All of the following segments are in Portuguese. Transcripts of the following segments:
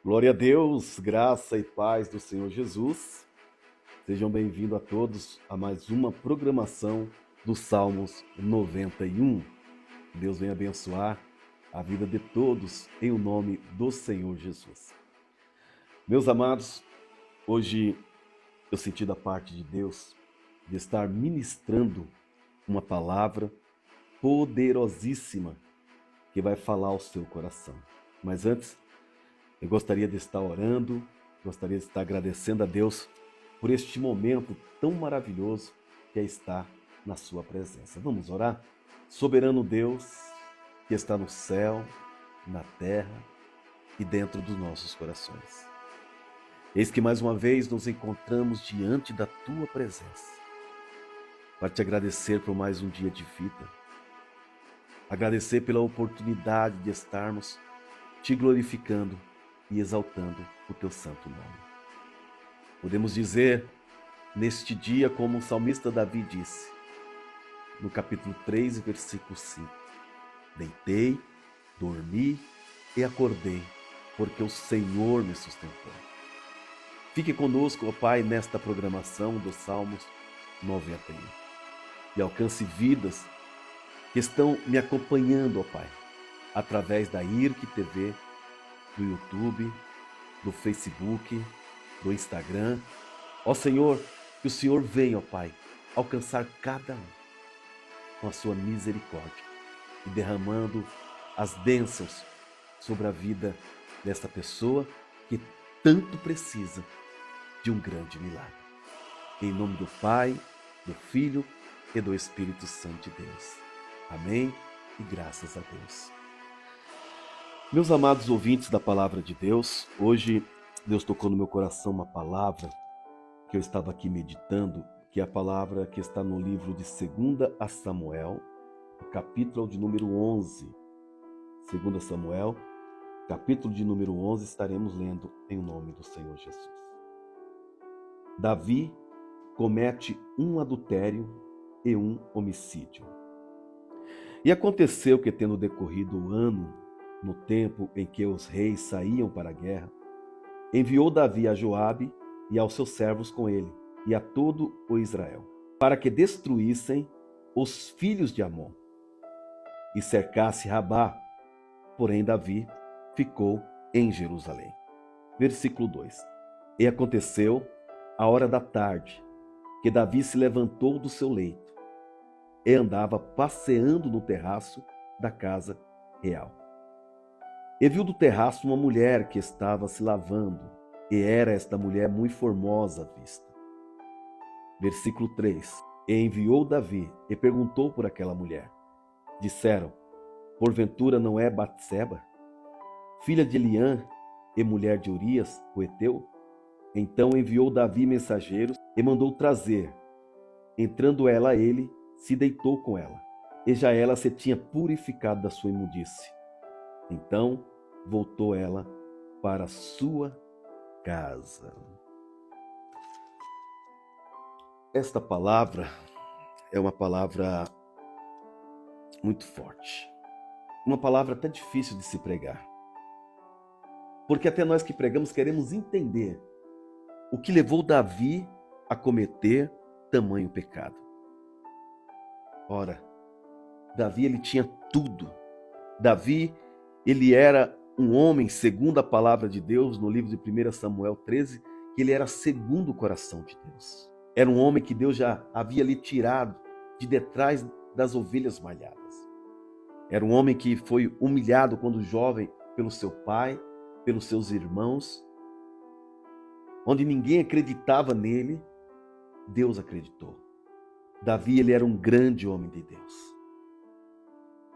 Glória a Deus, graça e paz do Senhor Jesus. Sejam bem-vindos a todos a mais uma programação dos Salmos 91. Deus venha abençoar a vida de todos em o nome do Senhor Jesus. Meus amados, hoje eu senti da parte de Deus de estar ministrando uma palavra poderosíssima que vai falar ao seu coração. Mas antes, eu gostaria de estar orando, gostaria de estar agradecendo a Deus por este momento tão maravilhoso que é estar na sua presença. Vamos orar? Soberano Deus, que está no céu, na terra e dentro dos nossos corações. Eis que mais uma vez nos encontramos diante da tua presença, para te agradecer por mais um dia de vida, agradecer pela oportunidade de estarmos te glorificando e exaltando o teu santo nome. Podemos dizer neste dia, como o salmista Davi disse, no capítulo 3, versículo 5: Deitei, dormi e acordei, porque o Senhor me sustentou. Fique conosco, ó Pai, nesta programação dos Salmos 91 e alcance vidas que estão me acompanhando, ó Pai, através da IRC TV, do YouTube, do Facebook, do Instagram. Ó Senhor, que o Senhor venha, ó Pai, alcançar cada um com a sua misericórdia e derramando as bênçãos sobre a vida desta pessoa que tanto precisa de um grande milagre. Em nome do Pai, do Filho e do Espírito Santo de Deus. Amém e graças a Deus. Meus amados ouvintes da Palavra de Deus, hoje Deus tocou no meu coração uma palavra que eu estava aqui meditando, que é a palavra que está no livro de 2 a Samuel, o capítulo de número 11. 2 Samuel, capítulo de número 11, estaremos lendo em nome do Senhor Jesus. Davi comete um adultério e um homicídio. E aconteceu que, tendo decorrido o ano, no tempo em que os reis saíam para a guerra, enviou Davi a Joabe e aos seus servos com ele, e a todo o Israel, para que destruíssem os filhos de Amon e cercasse Rabá. Porém Davi ficou em Jerusalém. Versículo 2. E aconteceu, à hora da tarde, que Davi se levantou do seu leito e andava passeando no terraço da casa real. E viu do terraço uma mulher que estava se lavando, e era esta mulher muito formosa à vista. Versículo 3. E enviou Davi e perguntou por aquela mulher. Disseram: porventura não é Batseba, filha de Eliã e mulher de Urias, o heteu? Então enviou Davi mensageiros e mandou trazer. Entrando ela a ele, se deitou com ela, e já ela se tinha purificado da sua imundície. Então voltou ela para sua casa. Esta palavra é uma palavra muito forte. Uma palavra até difícil de se pregar. Porque até nós que pregamos queremos entender o que levou Davi a cometer tamanho pecado. Ora, Davi ele tinha tudo. Davi ele era um homem, segundo a palavra de Deus, no livro de 1 Samuel 13, que ele era segundo o coração de Deus. Era um homem que Deus já havia lhe tirado de detrás das ovelhas malhadas. Era um homem que foi humilhado quando jovem pelo seu pai, pelos seus irmãos, onde ninguém acreditava nele, Deus acreditou. Davi ele era um grande homem de Deus.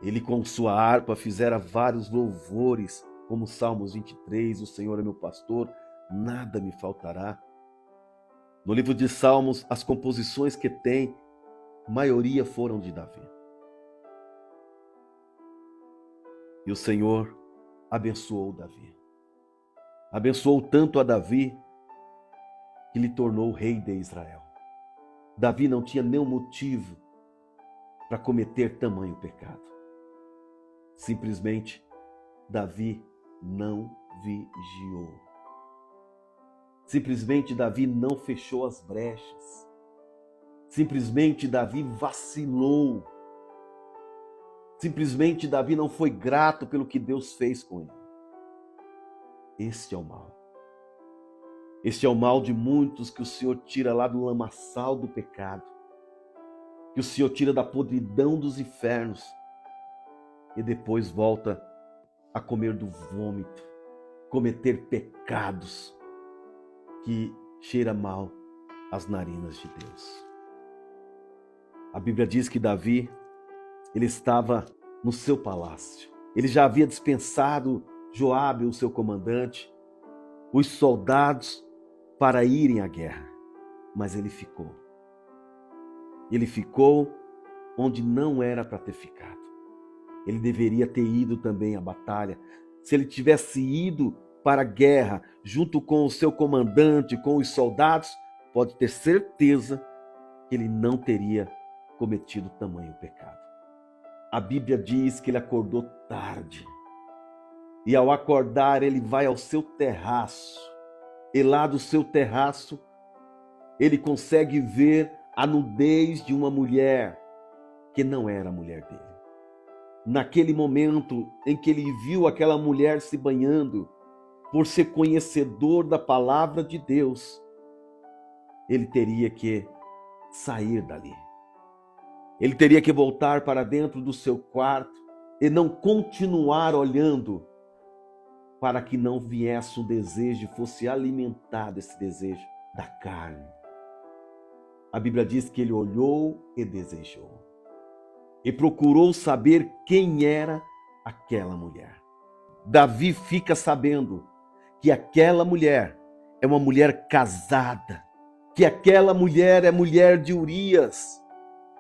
Ele com sua harpa fizera vários louvores, como Salmos 23, o Senhor é meu pastor, nada me faltará. No livro de Salmos, as composições que tem, maioria foram de Davi. E o Senhor abençoou Davi. Abençoou tanto a Davi que lhe tornou rei de Israel. Davi não tinha nenhum motivo para cometer tamanho pecado. Simplesmente, Davi não vigiou. Simplesmente Davi não fechou as brechas. Simplesmente Davi vacilou. Simplesmente Davi não foi grato pelo que Deus fez com ele. Este é o mal. Este é o mal de muitos que o Senhor tira lá do lamaçal do pecado, que o Senhor tira da podridão dos infernos e depois volta a comer do vômito, cometer pecados que cheira mal às narinas de Deus. A Bíblia diz que Davi, ele estava no seu palácio. Ele já havia dispensado Joabe, o seu comandante, os soldados para irem à guerra, mas ele ficou. Ele ficou onde não era para ter ficado. Ele deveria ter ido também à batalha. Se ele tivesse ido para a guerra junto com o seu comandante, com os soldados, pode ter certeza que ele não teria cometido tamanho pecado. A Bíblia diz que ele acordou tarde. E ao acordar, ele vai ao seu terraço. E lá do seu terraço, ele consegue ver a nudez de uma mulher que não era a mulher dele. Naquele momento em que ele viu aquela mulher se banhando, por ser conhecedor da palavra de Deus, ele teria que sair dali. Ele teria que voltar para dentro do seu quarto e não continuar olhando para que não viesse o desejo, fosse alimentado esse desejo da carne. A Bíblia diz que ele olhou e desejou. E procurou saber quem era aquela mulher. Davi fica sabendo que aquela mulher é uma mulher casada, que aquela mulher é mulher de Urias,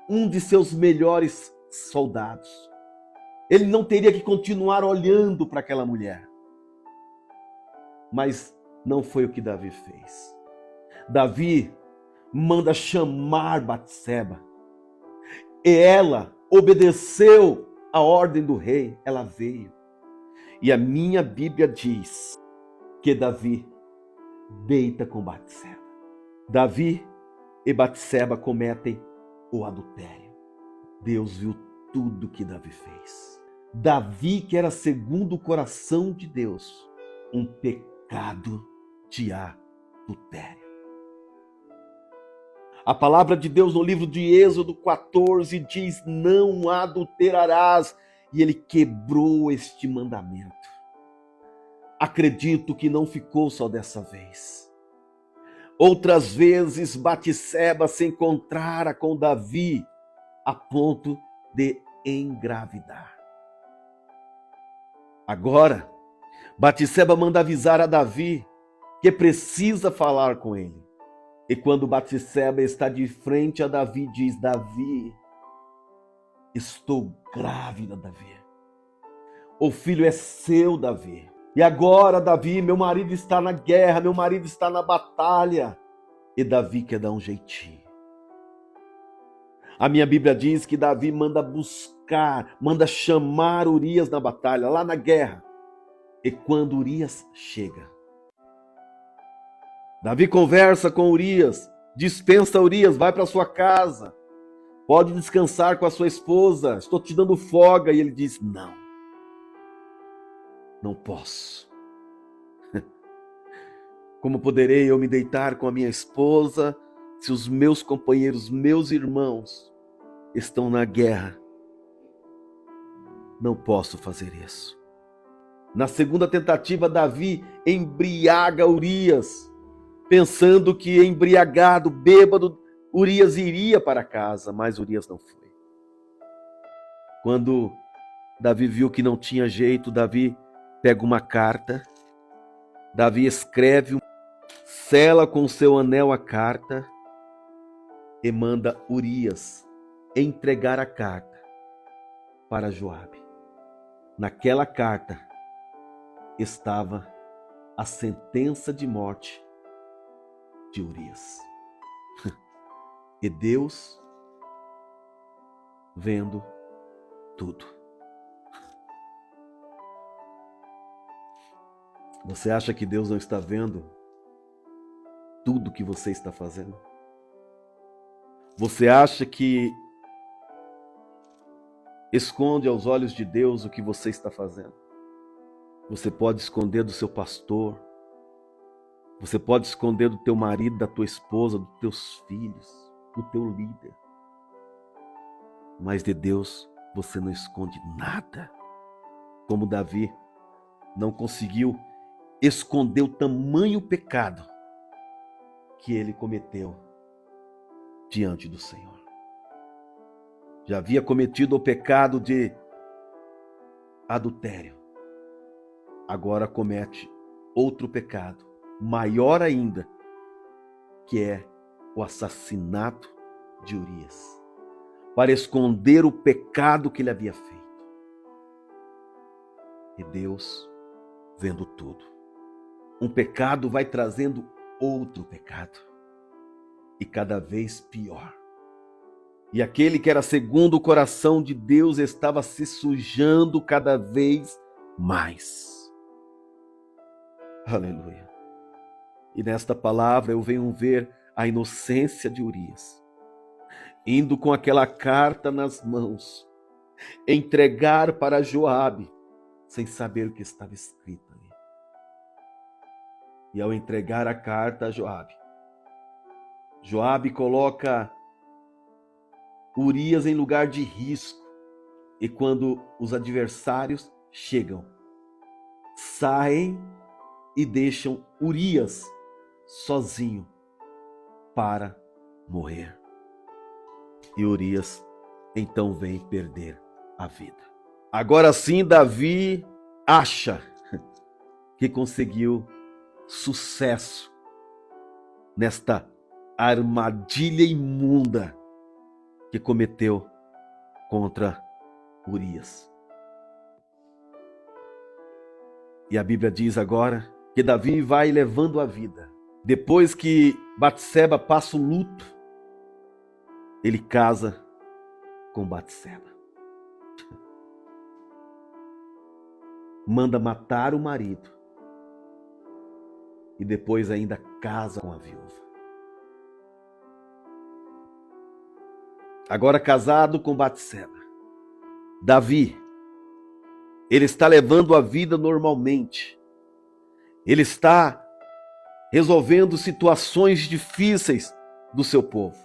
um de seus melhores soldados. Ele não teria que continuar olhando para aquela mulher. Mas não foi o que Davi fez. Davi manda chamar Batseba. E ela obedeceu a ordem do rei, ela veio. E a minha Bíblia diz que Davi deita com Batseba. Davi e Batseba cometem o adultério. Deus viu tudo que Davi fez. Davi, que era segundo o coração de Deus, um pecado de adultério. A palavra de Deus no livro de Êxodo 14 diz: não adulterarás. E ele quebrou este mandamento. Acredito que não ficou só dessa vez. Outras vezes Batseba se encontrara com Davi a ponto de engravidar. Agora, Batseba manda avisar a Davi que precisa falar com ele. E quando Batseba está de frente a Davi, diz: Davi, estou grávida, Davi. O filho é seu, Davi. E agora, Davi, meu marido está na guerra, meu marido está na batalha. E Davi quer dar um jeitinho. A minha Bíblia diz que Davi manda buscar, manda chamar Urias na batalha, lá na guerra. E quando Urias chega, Davi conversa com Urias, dispensa Urias, vai para sua casa, pode descansar com a sua esposa, estou te dando folga. E ele diz: não posso. Como poderei eu me deitar com a minha esposa se os meus companheiros, meus irmãos estão na guerra? Não posso fazer isso. Na segunda tentativa, Davi embriaga Urias, pensando que embriagado, bêbado, Urias iria para casa, mas Urias não foi. Quando Davi viu que não tinha jeito, Davi pega uma carta, Davi escreve, sela com seu anel a carta e manda Urias entregar a carta para Joabe. Naquela carta estava a sentença de morte de Urias. E Deus vendo tudo. Você acha que Deus não está vendo tudo que você está fazendo? Você acha que esconde aos olhos de Deus o que você está fazendo? Você pode esconder do seu pastor, você pode esconder do teu marido, da tua esposa, dos teus filhos, do teu líder. Mas de Deus você não esconde nada. Como Davi não conseguiu esconder o tamanho pecado que ele cometeu diante do Senhor. Já havia cometido o pecado de adultério. Agora comete outro pecado, maior ainda, que é o assassinato de Urias, para esconder o pecado que ele havia feito. E Deus, vendo tudo, um pecado vai trazendo outro pecado, e cada vez pior. E aquele que era segundo o coração de Deus estava se sujando cada vez mais. Aleluia. E nesta palavra eu venho ver a inocência de Urias, indo com aquela carta nas mãos, entregar para Joabe, sem saber o que estava escrito ali. E ao entregar a carta a Joabe, Joabe coloca Urias em lugar de risco. E quando os adversários chegam, saem e deixam Urias sozinho para morrer. E Urias então vem perder a vida. Agora sim, Davi acha que conseguiu sucesso nesta armadilha imunda que cometeu contra Urias. E a Bíblia diz agora que Davi vai levando a vida. Depois que Batseba passa o luto, ele casa com Batseba. Manda matar o marido. E depois ainda casa com a viúva. Agora casado com Batseba, Davi, ele está levando a vida normalmente. Ele está resolvendo situações difíceis do seu povo.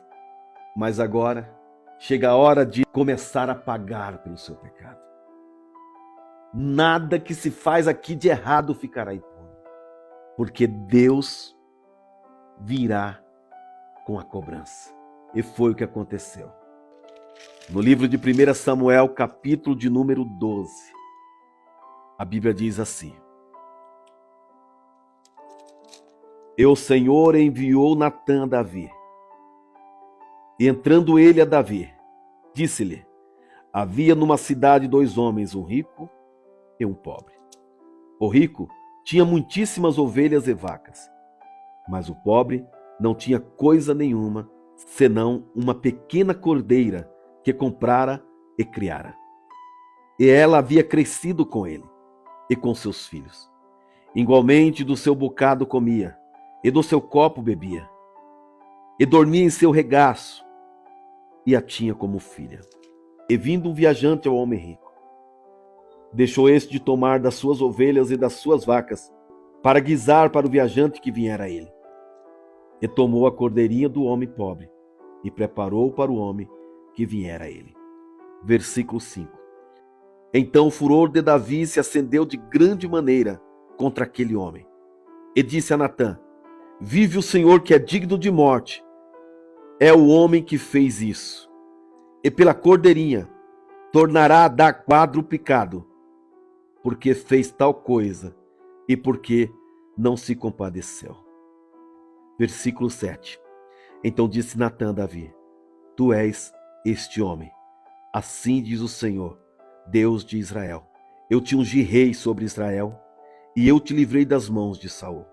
Mas agora chega a hora de começar a pagar pelo seu pecado. Nada que se faz aqui de errado ficará impune, porque Deus virá com a cobrança. E foi o que aconteceu. No livro de 1 Samuel, capítulo de número 12, a Bíblia diz assim: E o Senhor enviou Natã a Davi. E entrando ele a Davi, disse-lhe: Havia numa cidade 2 homens, um rico e um pobre. O rico tinha muitíssimas ovelhas e vacas, mas o pobre não tinha coisa nenhuma, senão uma pequena cordeira que comprara e criara. E ela havia crescido com ele e com seus filhos. Igualmente do seu bocado comia, e do seu copo bebia, e dormia em seu regaço, e a tinha como filha. E vindo um viajante ao homem rico, deixou este de tomar das suas ovelhas e das suas vacas, para guisar para o viajante que viera a ele. E tomou a cordeirinha do homem pobre, e preparou para o homem que viera a ele. Versículo 5. Então o furor de Davi se acendeu de grande maneira contra aquele homem. E disse a Natã: Vive o Senhor que é digno de morte. É o homem que fez isso. E pela cordeirinha tornará a dar quadruplicado, porque fez tal coisa e porque não se compadeceu. Versículo 7. Então disse Natã a Davi: Tu és este homem. Assim diz o Senhor, Deus de Israel: Eu te ungi rei sobre Israel, e eu te livrei das mãos de Saul.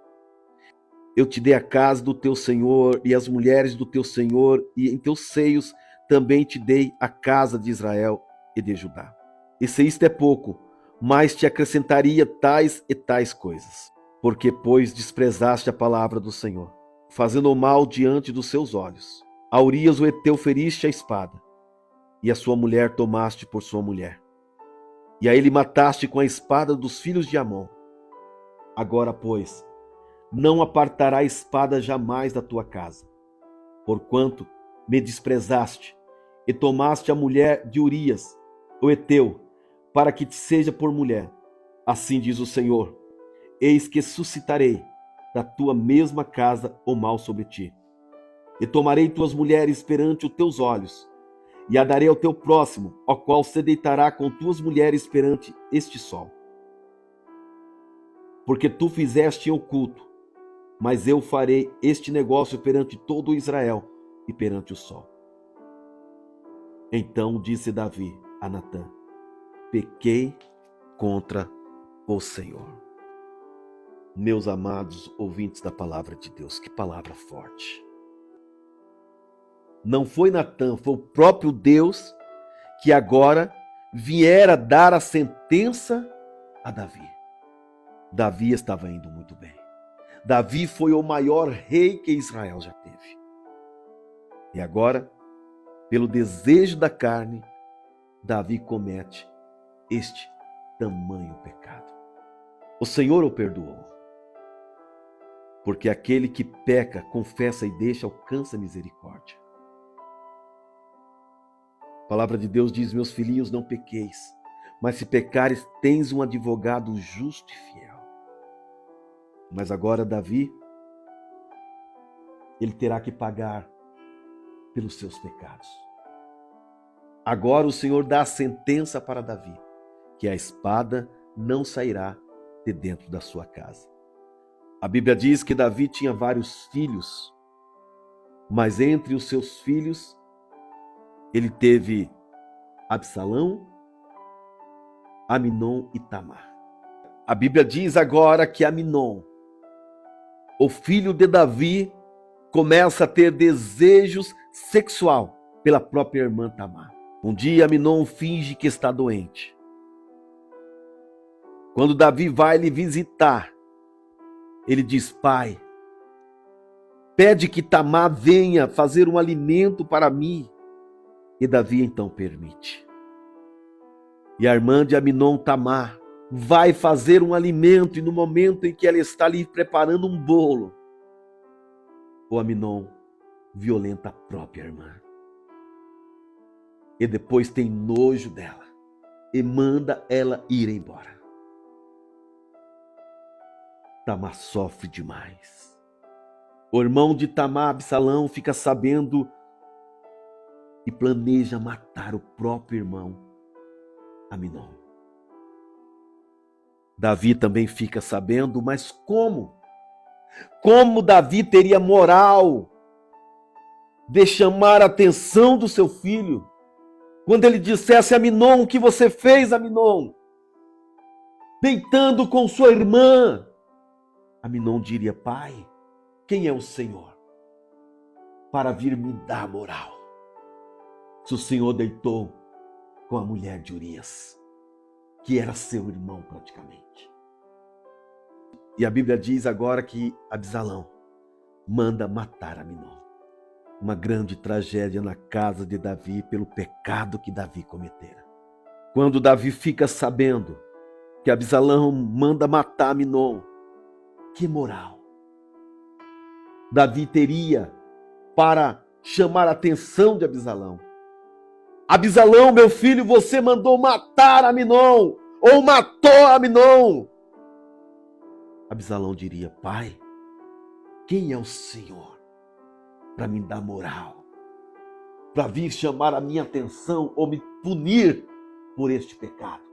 Eu te dei a casa do teu senhor e as mulheres do teu senhor, e em teus seios também te dei a casa de Israel e de Judá. E se isto é pouco, mais te acrescentaria tais e tais coisas. Porque, pois, desprezaste a palavra do Senhor, fazendo o mal diante dos seus olhos. A Urias o Heteu feriste a espada, e a sua mulher tomaste por sua mulher. E a ele mataste com a espada dos filhos de Amon. Agora, pois, não apartará a espada jamais da tua casa, porquanto me desprezaste, e tomaste a mulher de Urias, o Heteu, para que te seja por mulher. Assim diz o Senhor: eis que suscitarei da tua mesma casa o mal sobre ti, e tomarei tuas mulheres perante os teus olhos, e a darei ao teu próximo, ao qual se deitará com tuas mulheres perante este sol. Porque tu fizeste em oculto, mas eu farei este negócio perante todo Israel e perante o sol. Então disse Davi a Natã: pequei contra o Senhor. Meus amados ouvintes da palavra de Deus, que palavra forte. Não foi Natã, foi o próprio Deus que agora viera dar a sentença a Davi. Davi estava indo muito bem. Davi foi o maior rei que Israel já teve. E agora, pelo desejo da carne, Davi comete este tamanho pecado. O Senhor o perdoou, porque aquele que peca, confessa e deixa, alcança misericórdia. A palavra de Deus diz: meus filhinhos, não pequeis, mas se pecares, tens um advogado justo e fiel. Mas agora Davi, ele terá que pagar pelos seus pecados. Agora o Senhor dá a sentença para Davi, que a espada não sairá de dentro da sua casa. A Bíblia diz que Davi tinha vários filhos, mas entre os seus filhos, ele teve Absalão, Aminon e Tamar. A Bíblia diz agora que Aminon, o filho de Davi, começa a ter desejos sexual pela própria irmã Tamar. Um dia Aminon finge que está doente. Quando Davi vai lhe visitar, ele diz: pai, pede que Tamar venha fazer um alimento para mim. E Davi então permite. E a irmã de Aminon, Tamar, vai fazer um alimento, e no momento em que ela está ali preparando um bolo, o Aminon violenta a própria irmã. E depois tem nojo dela e manda ela ir embora. Tamar sofre demais. O irmão de Tamar, Absalão, fica sabendo e planeja matar o próprio irmão, Aminon. Davi também fica sabendo, mas como? Como Davi teria moral de chamar a atenção do seu filho quando ele dissesse: Aminon, o que você fez, Aminon? Deitando com sua irmã. Aminon diria: pai, quem é o Senhor para vir me dar moral? Se o Senhor deitou com a mulher de Urias, que era seu irmão praticamente. E a Bíblia diz agora que Absalão manda matar Aminon. Uma grande tragédia na casa de Davi pelo pecado que Davi cometera. Quando Davi fica sabendo que Absalão manda matar Aminon, que moral Davi teria para chamar a atenção de Absalão? Absalão, meu filho, você mandou matar Aminon, ou matou Aminon. Absalão diria: pai, quem é o Senhor para me dar moral, para vir chamar a minha atenção ou me punir por este pecado?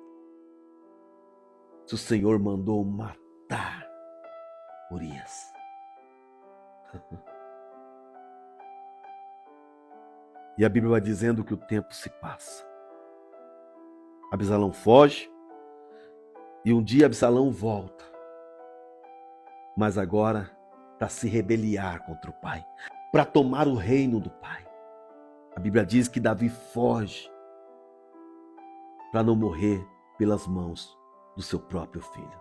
Se o Senhor mandou matar Urias. E a Bíblia vai dizendo que o tempo se passa. Absalão foge e um dia Absalão volta. Mas agora para se rebeliar contra o pai, para tomar o reino do pai. A Bíblia diz que Davi foge para não morrer pelas mãos do seu próprio filho.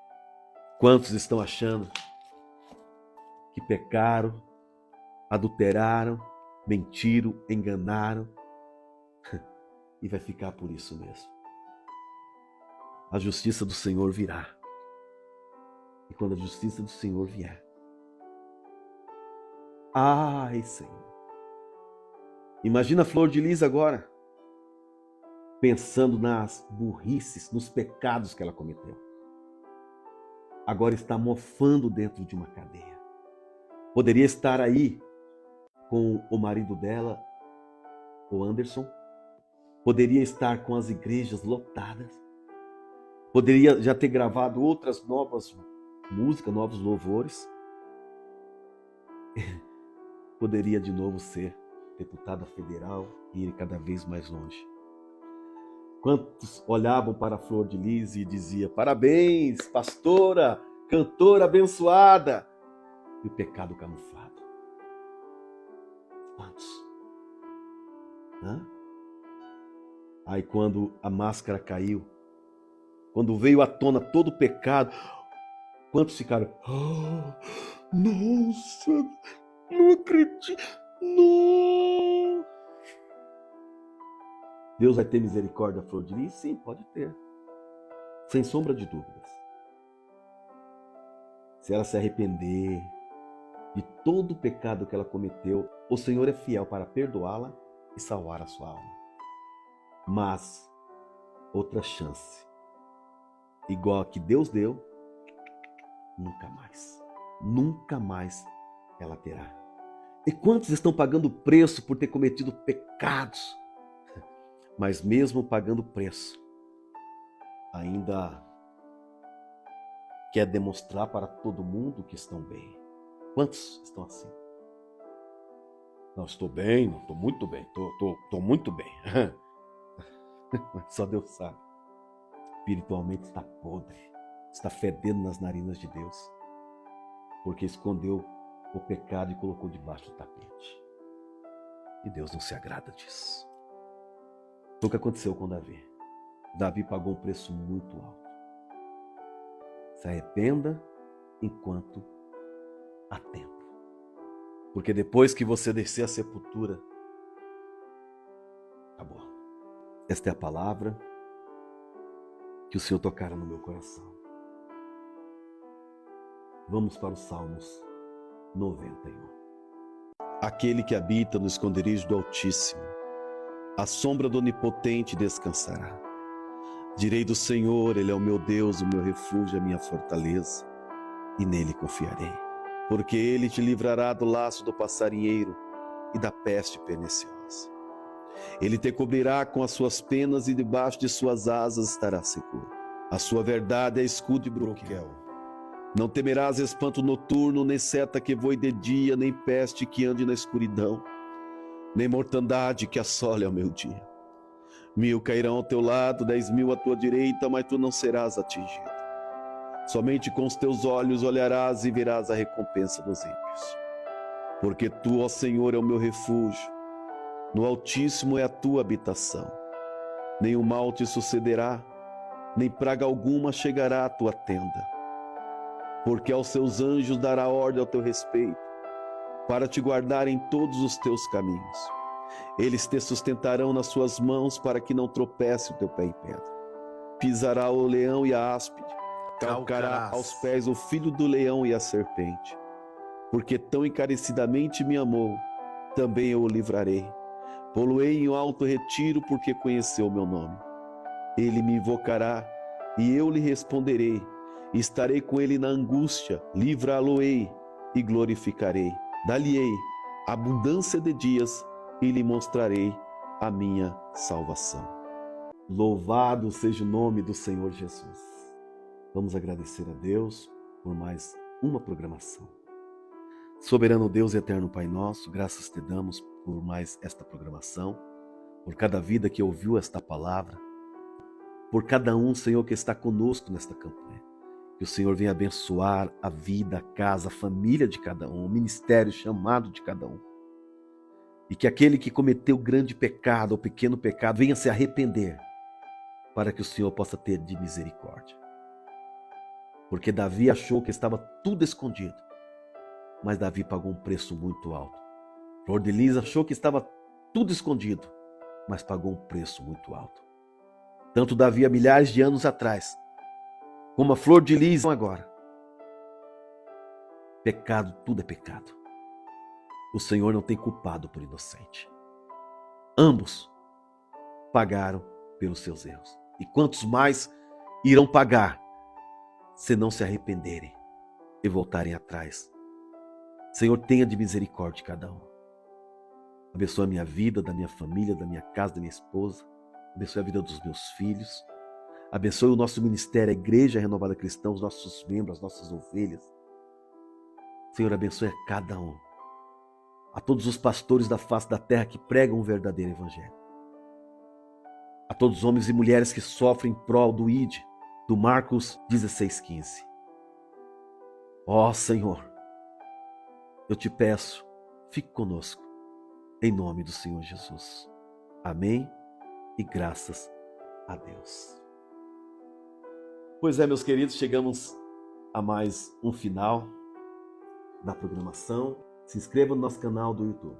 Quantos estão achando que pecaram, adulteraram, mentiram, enganaram e vai ficar por isso mesmo? A justiça do Senhor virá. E quando a justiça do Senhor vier, ai, Senhor, imagina a Flor de Lis agora, pensando nas burrices, nos pecados que ela cometeu. Agora está mofando dentro de uma cadeia. Poderia estar aí com o marido dela, o Anderson. Poderia estar com as igrejas lotadas. Poderia já ter gravado outras novas músicas, novos louvores. Poderia de novo ser deputada federal e ir cada vez mais longe. Quantos olhavam para a Flor de Lis e diziam: parabéns, pastora, cantora abençoada. E o pecado camuflado. Quantos? Aí quando a máscara caiu, quando veio à tona todo o pecado, quantos ficaram: oh, nossa, não acredito, não. Deus vai ter misericórdia da Flor de Lis? Sim, pode ter. Sem sombra de dúvidas. Se ela se arrepender de todo o pecado que ela cometeu, o Senhor é fiel para perdoá-la e salvar a sua alma. Mas outra chance, igual a que Deus deu, nunca mais ela terá. E quantos estão pagando preço por ter cometido pecados? Mas mesmo pagando preço, ainda quer demonstrar para todo mundo que estão bem. Quantos estão assim? Não, estou bem, não, estou muito bem, estou muito bem. Só Deus sabe. Espiritualmente está podre, está fedendo nas narinas de Deus, porque escondeu o pecado e colocou debaixo do tapete. E Deus não se agrada disso. Foi o que aconteceu com Davi. Davi pagou um preço muito alto. Se arrependa enquanto há tempo. Porque depois que você descer a sepultura, acabou. Esta é a palavra que o Senhor tocara no meu coração. Vamos para os Salmos 91. Aquele que habita no esconderijo do Altíssimo, à sombra do Onipotente descansará. Direi do Senhor, Ele é o meu Deus, o meu refúgio, a minha fortaleza, e nele confiarei. Porque Ele te livrará do laço do passarinheiro e da peste perniciosa. Ele te cobrirá com as suas penas e debaixo de suas asas estará seguro. A sua verdade é escudo e broquel. Não temerás espanto noturno, nem seta que voe de dia, nem peste que ande na escuridão, nem mortandade que assole ao meio-dia. 1000 cairão ao teu lado, 10.000 à tua direita, mas tu não serás atingido. Somente com os teus olhos olharás e verás a recompensa dos ímpios. Porque tu, ó Senhor, é o meu refúgio, no Altíssimo é a tua habitação. Nenhum mal te sucederá, nem praga alguma chegará à tua tenda. Porque aos seus anjos dará ordem ao teu respeito, para te guardar em todos os teus caminhos. Eles te sustentarão nas suas mãos, para que não tropece o teu pé em pedra. Pisará o leão e a áspide, calcará aos pés o filho do leão e a serpente. Porque tão encarecidamente me amou, também eu o livrarei. Pô-lo-ei em alto retiro, porque conheceu o meu nome. Ele me invocará, e eu lhe responderei. Estarei com ele na angústia, livrá-lo-ei e glorificarei. Dar-lhe-ei abundância de dias e lhe mostrarei a minha salvação. Louvado seja o nome do Senhor Jesus. Vamos agradecer a Deus por mais uma programação. Soberano Deus e eterno Pai nosso, graças te damos por mais esta programação, por cada vida que ouviu esta palavra, por cada um, Senhor, que está conosco nesta campanha. Que o Senhor venha abençoar a vida, a casa, a família de cada um, o ministério, o chamado de cada um. E que aquele que cometeu grande pecado ou pequeno pecado venha se arrepender, para que o Senhor possa ter de misericórdia. porque Davi achou que estava tudo escondido, mas Davi pagou um preço muito alto. Flor de Lis achou que estava tudo escondido, mas pagou um preço muito alto. Tanto Davi há milhares de anos atrás, como a Flor de Lis agora. Pecado, tudo é pecado. O Senhor não tem culpado por inocente. Ambos pagaram pelos seus erros. E quantos mais irão pagar se não se arrependerem e voltarem atrás? Senhor, tenha de misericórdia de cada um. Abençoa a minha vida, da minha família, da minha casa, da minha esposa. Abençoe a vida dos meus filhos. Abençoe o nosso ministério, a Igreja Renovada Cristã, os nossos membros, as nossas ovelhas. Senhor, abençoe a cada um. A todos os pastores da face da terra que pregam o verdadeiro evangelho. A todos os homens e mulheres que sofrem em prol do ID, do Marcos 16,15. Ó Senhor, eu te peço, fique conosco, em nome do Senhor Jesus. Amém e graças a Deus. Pois é, meus queridos, chegamos a mais um final da programação. Se inscreva no nosso canal do YouTube,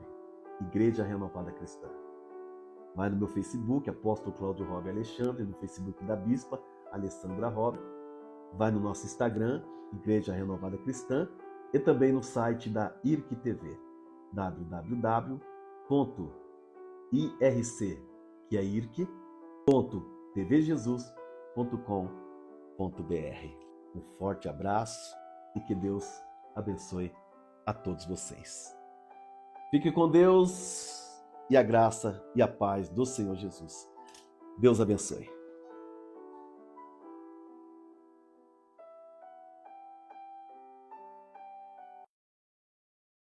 Igreja Renovada Cristã. Vai no meu Facebook, Apóstolo Cláudio Rob Alexandre, no Facebook da Bispa Alessandra Rob. Vai no nosso Instagram, Igreja Renovada Cristã, e também no site da IRC TV, www.irc, que é irc.tvjesus.com.br. Um forte abraço e que Deus abençoe a todos vocês. Fique com Deus e a graça e a paz do Senhor Jesus. Deus abençoe.